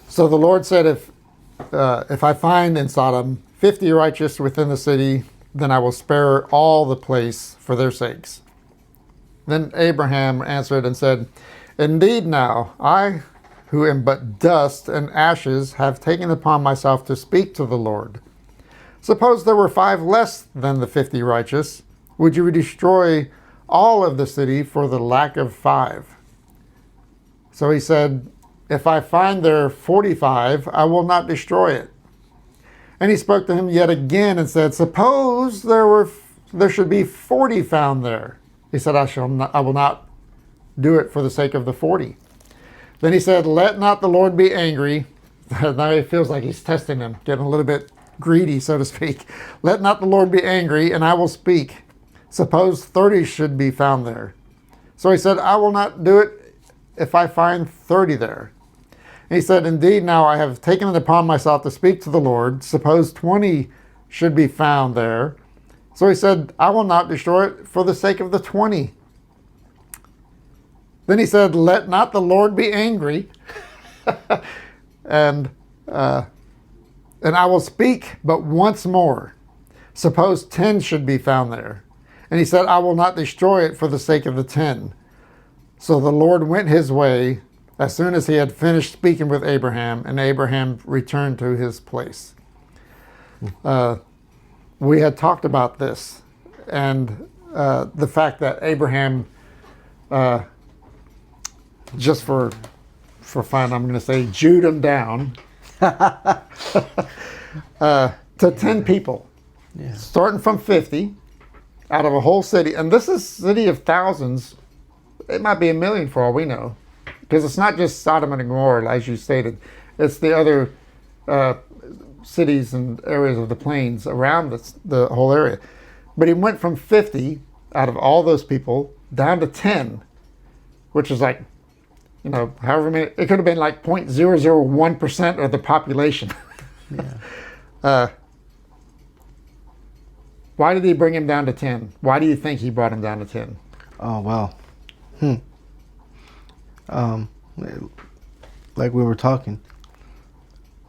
So the Lord said, if I find in Sodom 50 righteous within the city, then I will spare all the place for their sakes. Then Abraham answered and said, Indeed now, I, who am but dust and ashes, have taken upon myself to speak to the Lord. Suppose there were 5 less than the 50 righteous. Would you destroy all of the city for the lack of 5? So he said, If I find there 45, I will not destroy it. And he spoke to him yet again and said, Suppose there should be 40 found there. He said, I will not do it for the sake of the 40. Then he said, Let not the Lord be angry. Now he feels like he's testing him, getting a little bit greedy, so to speak. Let not the Lord be angry, and I will speak. Suppose 30 should be found there. So he said, I will not do it if I find 30 there. And he said, Indeed, now I have taken it upon myself to speak to the Lord. Suppose 20 should be found there. So he said, I will not destroy it for the sake of the 20. Then he said, Let not the Lord be angry, and I will speak but once more. Suppose 10 should be found there. And he said, I will not destroy it for the sake of the 10. So the Lord went his way as soon as he had finished speaking with Abraham, and Abraham returned to his place. We had talked about this, and the fact that Abraham, just for fun, I'm going to say, Jewed him down to 10 people, starting from 50 out of a whole city. And this is a city of thousands. It might be 1 million for all we know, because it's not just Sodom and Gomorrah, as you stated. It's the other cities and areas of the plains around the whole area. But he went from 50 out of all those people down to 10, which is like, however many. It could have been like 0.001% of the population. Why did he bring him down to 10? Why do you think he brought him down to 10? Oh, well. Like we were talking,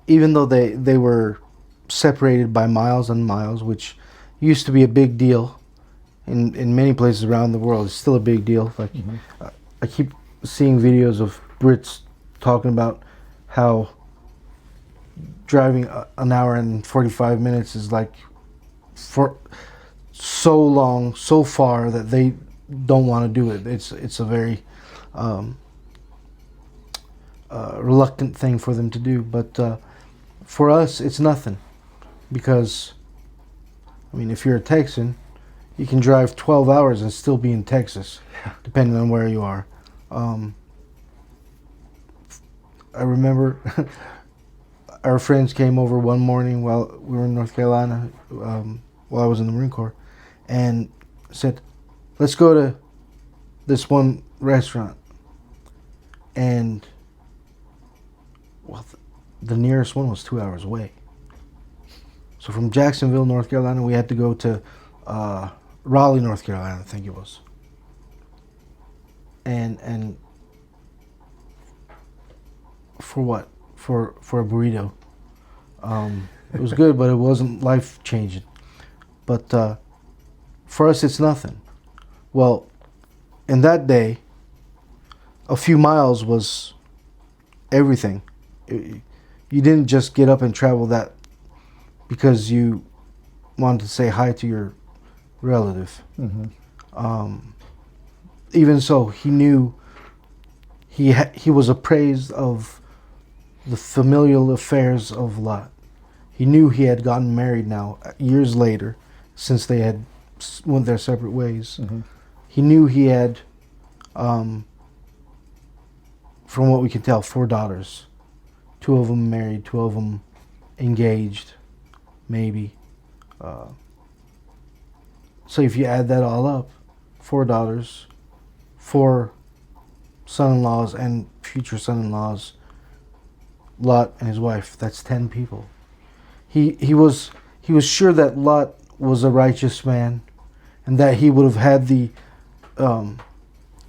even though they were separated by miles and miles, which used to be a big deal in many places around the world. It's still a big deal. Like I keep seeing videos of Brits talking about how driving an hour and 45 minutes is like for so long, so far that they don't want to do it. It's a very reluctant thing for them to do, but for us it's nothing, because if you're a Texan, you can drive 12 hours and still be in Texas, depending on where you are. I remember our friends came over one morning while we were in North Carolina, while I was in the Marine Corps, and said, let's go to this one restaurant. And the nearest one was 2 hours away. So from Jacksonville, North Carolina, we had to go to Raleigh, North Carolina, I think it was. And for what? For a burrito. It was good, but it wasn't life-changing. But for us, it's nothing. Well, in that day, a few miles was everything. You didn't just get up and travel that because you wanted to say hi to your relative. Even so, he knew he was appraised of the familial affairs of Lot. He knew he had gotten married now, years later, since they had went their separate ways. He knew he had, from what we can tell, 4 daughters. 2 of them married, 2 of them engaged, maybe. So if you add that all up, 4 daughters, 4 son-in-laws and future son-in-laws, Lot and his wife, that's 10 people. He was sure that Lot was a righteous man, and that he would have had the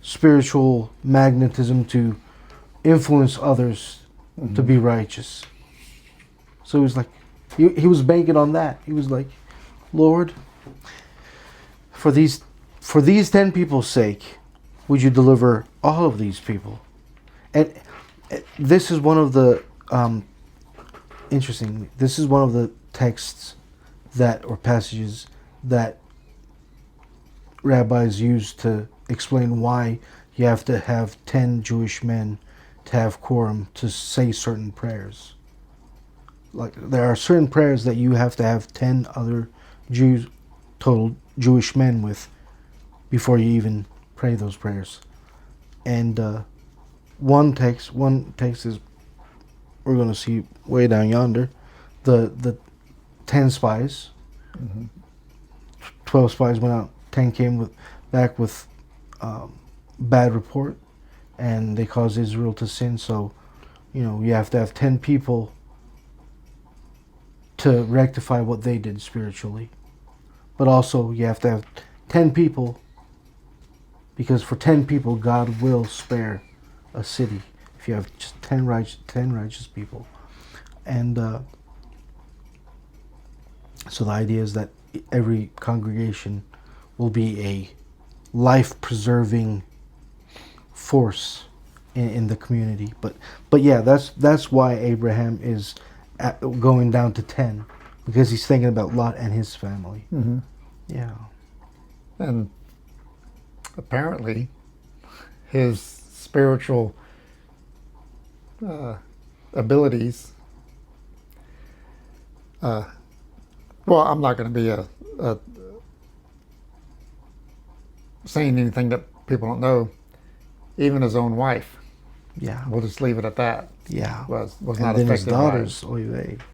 spiritual magnetism to influence others to be righteous. So he was like, he was banking on that. He was like, Lord, for these 10 people's sake, would you deliver all of these people? And this is one of the interesting. This is one of the texts or passages that rabbis use to explain why you have to have 10 Jewish men to have quorum to say certain prayers. Like, there are certain prayers that you have to have 10 other total Jewish men with before you even pray those prayers. And one text is, we're going to see way down yonder, the 10 spies. 12 spies went out, 10 came back with bad report, and they caused Israel to sin. So, you have to have 10 people to rectify what they did spiritually. But also, you have to have 10 people, because for 10 people, God will spare a city if you have just 10 righteous people. And so the idea is that every congregation will be a life-preserving force in the community. But yeah, that's why Abraham is going down to 10, because he's thinking about Lot and his family. Mm-hmm. Yeah. And apparently, his spiritual abilities. Well, I'm not going to be saying anything that people don't know. Even his own wife. Yeah. We'll just leave it at that. Yeah. Was And not then his affected by it. daughters, oy vey.